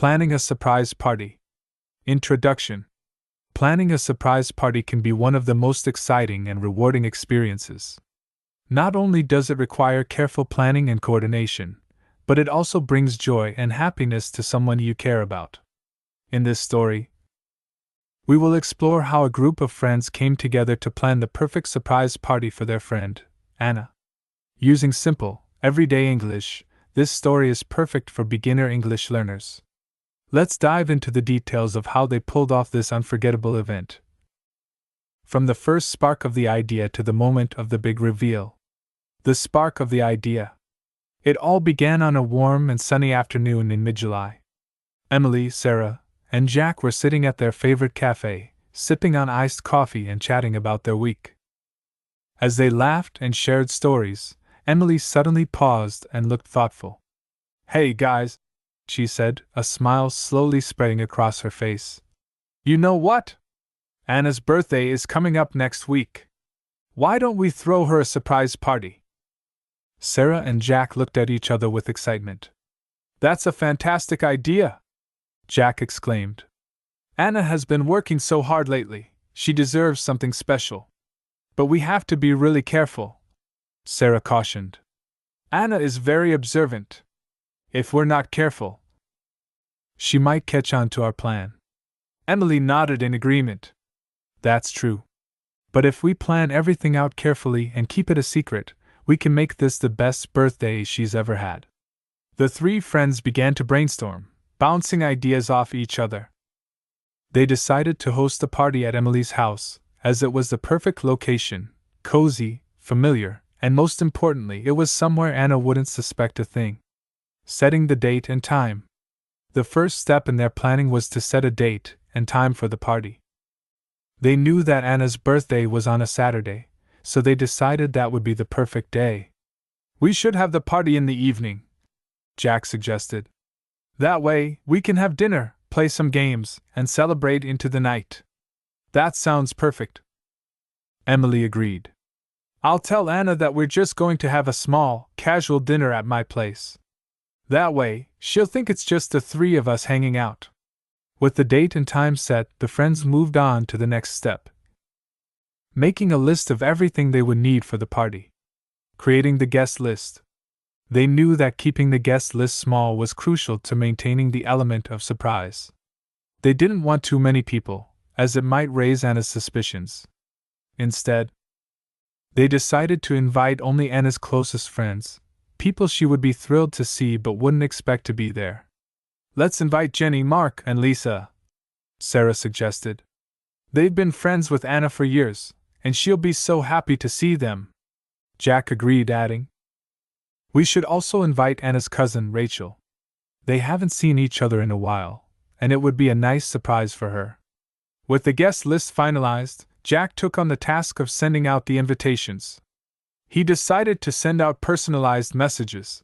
Planning a surprise party. Introduction. Planning a surprise party can be one of the most exciting and rewarding experiences. Not only does it require careful planning and coordination, but it also brings joy and happiness to someone you care about. In this story, we will explore how a group of friends came together to plan the perfect surprise party for their friend, Anna. Using simple, everyday English, this story is perfect for beginner English learners. Let's dive into the details of how they pulled off this unforgettable event. From the first spark of the idea to the moment of the big reveal. The spark of the idea. It all began on a warm and sunny afternoon in mid-July. Emily, Sarah, and Jack were sitting at their favorite cafe, sipping on iced coffee and chatting about their week. As they laughed and shared stories, Emily suddenly paused and looked thoughtful. "Hey guys," she said, a smile slowly spreading across her face. "You know what? Anna's birthday is coming up next week. Why don't we throw her a surprise party?" Sarah and Jack looked at each other with excitement. "That's a fantastic idea!" Jack exclaimed. "Anna has been working so hard lately, she deserves something special. But we have to be really careful," Sarah cautioned. "Anna is very observant. If we're not careful, she might catch on to our plan." Emily nodded in agreement. "That's true. But if we plan everything out carefully and keep it a secret, we can make this the best birthday she's ever had." The three friends began to brainstorm, bouncing ideas off each other. They decided to host the party at Emily's house, as it was the perfect location, cozy, familiar, and most importantly, it was somewhere Anna wouldn't suspect a thing. Setting the date and time. The first step in their planning was to set a date and time for the party. They knew that Anna's birthday was on a Saturday, so they decided that would be the perfect day. "We should have the party in the evening," Jack suggested. "That way, we can have dinner, play some games, and celebrate into the night." "That sounds perfect," Emily agreed. "I'll tell Anna that we're just going to have a small, casual dinner at my place. That way, she'll think it's just the three of us hanging out." With the date and time set, the friends moved on to the next step. Making a list of everything they would need for the party. Creating the guest list. They knew that keeping the guest list small was crucial to maintaining the element of surprise. They didn't want too many people, as it might raise Anna's suspicions. Instead, they decided to invite only Anna's closest friends, people she would be thrilled to see but wouldn't expect to be there. "Let's invite Jenny, Mark, and Lisa," Sarah suggested. "They've been friends with Anna for years, and she'll be so happy to see them." Jack agreed, adding, "We should also invite Anna's cousin, Rachel. They haven't seen each other in a while, and it would be a nice surprise for her." With the guest list finalized, Jack took on the task of sending out the invitations. He decided to send out personalized messages,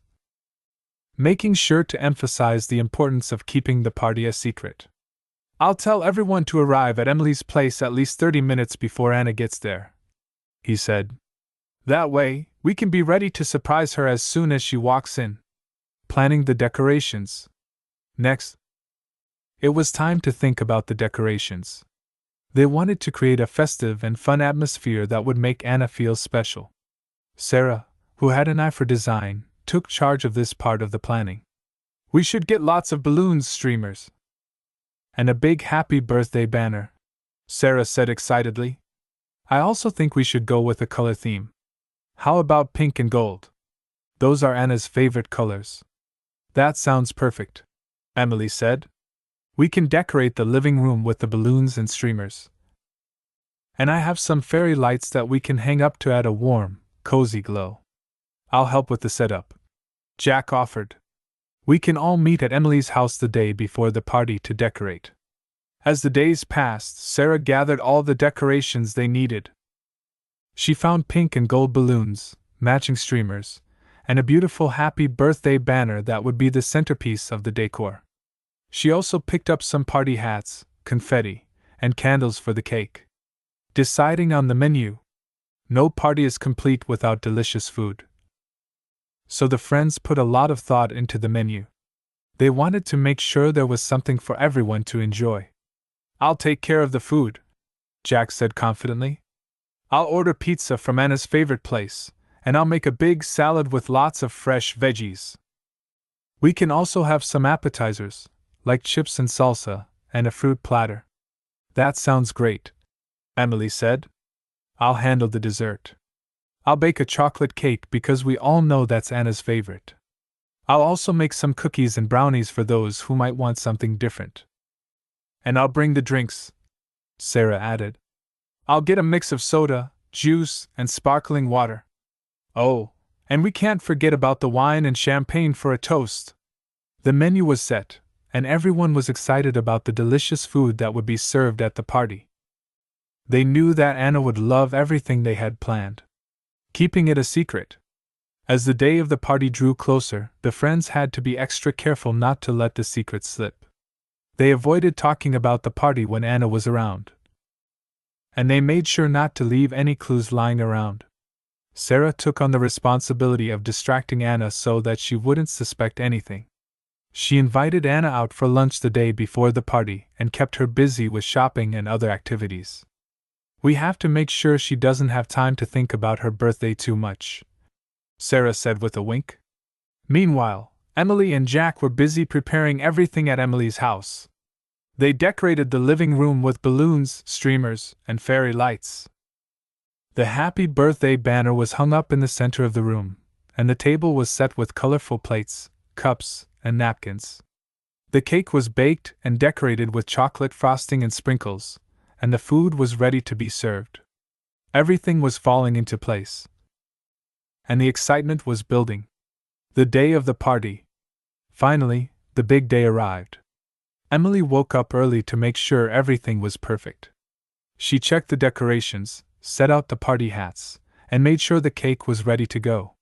making sure to emphasize the importance of keeping the party a secret. "I'll tell everyone to arrive at Emily's place at least 30 minutes before Anna gets there," he said. "That way, we can be ready to surprise her as soon as she walks in." Planning the decorations. Next, it was time to think about the decorations. They wanted to create a festive and fun atmosphere that would make Anna feel special. Sarah, who had an eye for design, took charge of this part of the planning. "We should get lots of balloons, streamers, and a big happy birthday banner," Sarah said excitedly. "I also think we should go with a color theme. How about pink and gold? Those are Anna's favorite colors." "That sounds perfect," Emily said. "We can decorate the living room with the balloons and streamers. And I have some fairy lights that we can hang up to add a warm, cozy glow." "I'll help with the setup," Jack offered. "We can all meet at Emily's house the day before the party to decorate." As the days passed, Sarah gathered all the decorations they needed. She found pink and gold balloons, matching streamers, and a beautiful happy birthday banner that would be the centerpiece of the decor. She also picked up some party hats, confetti, and candles for the cake. Deciding on the menu. No party is complete without delicious food. So the friends put a lot of thought into the menu. They wanted to make sure there was something for everyone to enjoy. "I'll take care of the food," Jack said confidently. "I'll order pizza from Anna's favorite place, and I'll make a big salad with lots of fresh veggies. We can also have some appetizers, like chips and salsa, and a fruit platter." "That sounds great," Emily said. "I'll handle the dessert. I'll bake a chocolate cake because we all know that's Anna's favorite. I'll also make some cookies and brownies for those who might want something different. And I'll bring the drinks," Sarah added. "I'll get a mix of soda, juice, and sparkling water. Oh, and we can't forget about the wine and champagne for a toast." The menu was set, and everyone was excited about the delicious food that would be served at the party. They knew that Anna would love everything they had planned. Keeping it a secret. As the day of the party drew closer, the friends had to be extra careful not to let the secret slip. They avoided talking about the party when Anna was around. And they made sure not to leave any clues lying around. Sarah took on the responsibility of distracting Anna so that she wouldn't suspect anything. She invited Anna out for lunch the day before the party and kept her busy with shopping and other activities. "We have to make sure she doesn't have time to think about her birthday too much," Sarah said with a wink. Meanwhile, Emily and Jack were busy preparing everything at Emily's house. They decorated the living room with balloons, streamers, and fairy lights. The happy birthday banner was hung up in the center of the room, and the table was set with colorful plates, cups, and napkins. The cake was baked and decorated with chocolate frosting and sprinkles, and the food was ready to be served. Everything was falling into place, and the excitement was building. The day of the party. Finally, the big day arrived. Emily woke up early to make sure everything was perfect. She checked the decorations, set out the party hats, and made sure the cake was ready to go.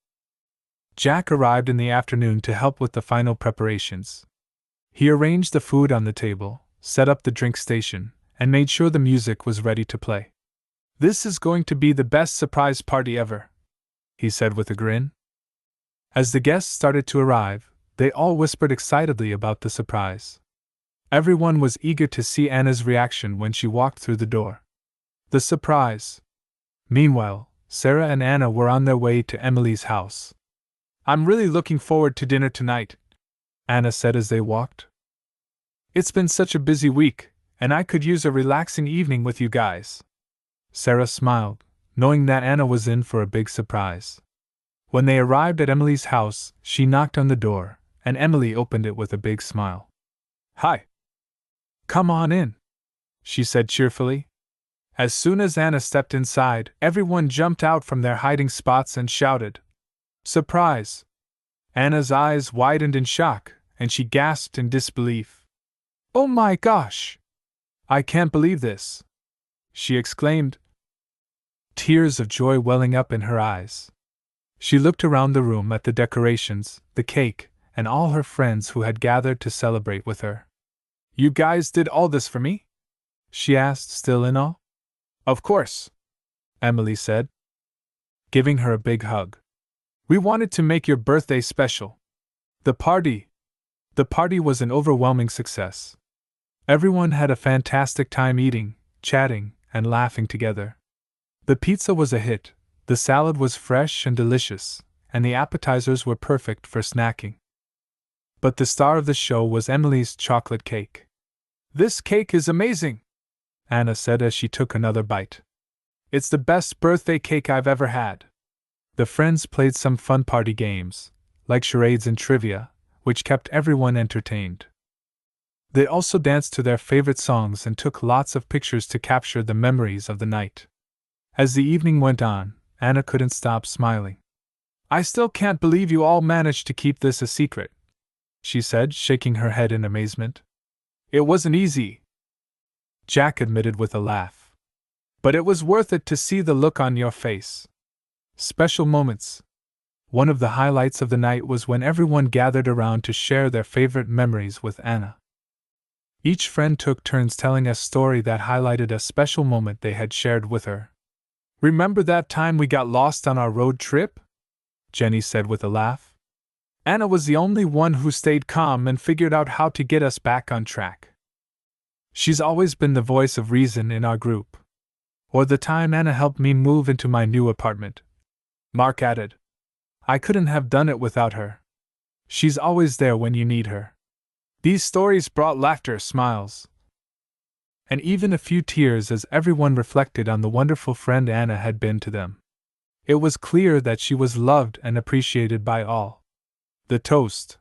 Jack arrived in the afternoon to help with the final preparations. He arranged the food on the table, set up the drink station, and made sure the music was ready to play. "This is going to be the best surprise party ever," he said with a grin. As the guests started to arrive, they all whispered excitedly about the surprise. Everyone was eager to see Anna's reaction when she walked through the door. The surprise. Meanwhile, Sarah and Anna were on their way to Emily's house. "I'm really looking forward to dinner tonight," Anna said as they walked. "It's been such a busy week, and I could use a relaxing evening with you guys." Sarah smiled, knowing that Anna was in for a big surprise. When they arrived at Emily's house, she knocked on the door, and Emily opened it with a big smile. "Hi. Come on in," she said cheerfully. As soon as Anna stepped inside, everyone jumped out from their hiding spots and shouted, "Surprise!" Anna's eyes widened in shock, and she gasped in disbelief. "Oh my gosh! I can't believe this!" she exclaimed, tears of joy welling up in her eyes. She looked around the room at the decorations, the cake, and all her friends who had gathered to celebrate with her. "You guys did all this for me?" she asked, still in awe. "Of course," Emily said, giving her a big hug. "We wanted to make your birthday special." The party was an overwhelming success. Everyone had a fantastic time eating, chatting, and laughing together. The pizza was a hit, the salad was fresh and delicious, and the appetizers were perfect for snacking. But the star of the show was Emily's chocolate cake. "This cake is amazing," Anna said as she took another bite. "It's the best birthday cake I've ever had." The friends played some fun party games, like charades and trivia, which kept everyone entertained. They also danced to their favorite songs and took lots of pictures to capture the memories of the night. As the evening went on, Anna couldn't stop smiling. "I still can't believe you all managed to keep this a secret," she said, shaking her head in amazement. "It wasn't easy," Jack admitted with a laugh. "But it was worth it to see the look on your face." Special moments. One of the highlights of the night was when everyone gathered around to share their favorite memories with Anna. Each friend took turns telling a story that highlighted a special moment they had shared with her. "Remember that time we got lost on our road trip?" Jenny said with a laugh. Anna was the only one who stayed calm and figured out how to get us back on track. She's always been the voice of reason in our group. Or the time Anna helped me move into my new apartment. Mark added. I couldn't have done it without her. She's always there when you need her. These stories brought laughter, smiles, and even a few tears as everyone reflected on the wonderful friend Anna had been to them. It was clear that she was loved and appreciated by all. The toast.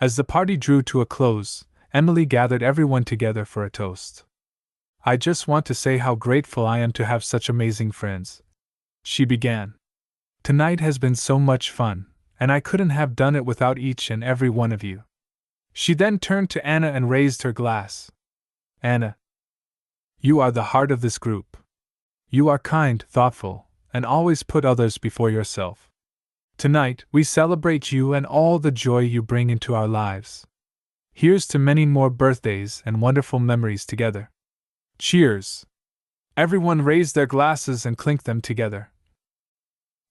As the party drew to a close, Emily gathered everyone together for a toast. I just want to say how grateful I am to have such amazing friends, she began. Tonight has been so much fun, and I couldn't have done it without each and every one of you. She then turned to Anna and raised her glass. Anna, you are the heart of this group. You are kind, thoughtful, and always put others before yourself. Tonight, we celebrate you and all the joy you bring into our lives. Here's to many more birthdays and wonderful memories together. Cheers! Everyone raised their glasses and clinked them together,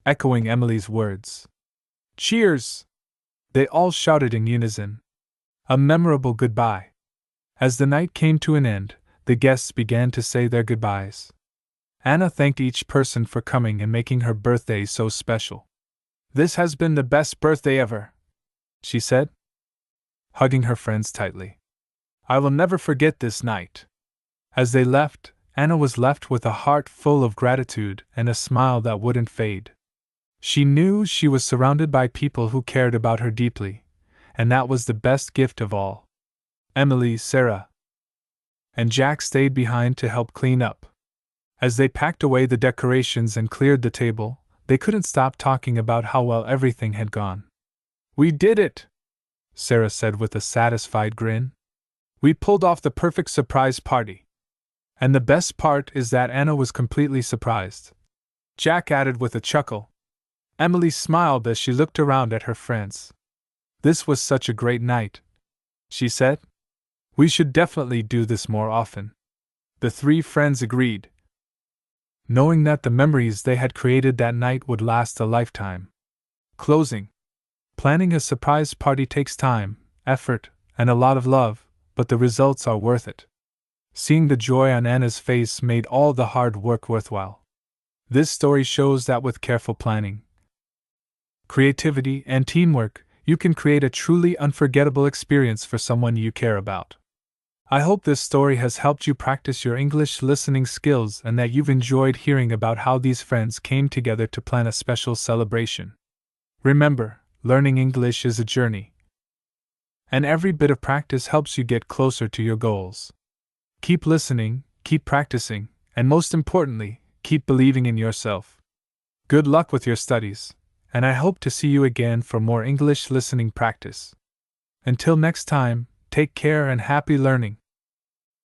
echoing Emily's words. Cheers! They all shouted in unison. A memorable goodbye. As the night came to an end, the guests began to say their goodbyes. Anna thanked each person for coming and making her birthday so special. This has been the best birthday ever, she said, hugging her friends tightly. I will never forget this night. As they left, Anna was left with a heart full of gratitude and a smile that wouldn't fade. She knew she was surrounded by people who cared about her deeply, and that was the best gift of all. Emily, Sarah, and Jack stayed behind to help clean up. As they packed away the decorations and cleared the table, they couldn't stop talking about how well everything had gone. We did it, Sarah said with a satisfied grin. We pulled off the perfect surprise party. And the best part is that Anna was completely surprised, Jack added with a chuckle. Emily smiled as she looked around at her friends. This was such a great night, she said. We should definitely do this more often. The three friends agreed, knowing that the memories they had created that night would last a lifetime. Closing. Planning a surprise party takes time, effort, and a lot of love, but the results are worth it. Seeing the joy on Anna's face made all the hard work worthwhile. This story shows that with careful planning, creativity, and teamwork, you can create a truly unforgettable experience for someone you care about. I hope this story has helped you practice your English listening skills and that you've enjoyed hearing about how these friends came together to plan a special celebration. Remember, learning English is a journey, and every bit of practice helps you get closer to your goals. Keep listening, keep practicing, and most importantly, keep believing in yourself. Good luck with your studies, and I hope to see you again for more English listening practice. Until next time, take care and happy learning.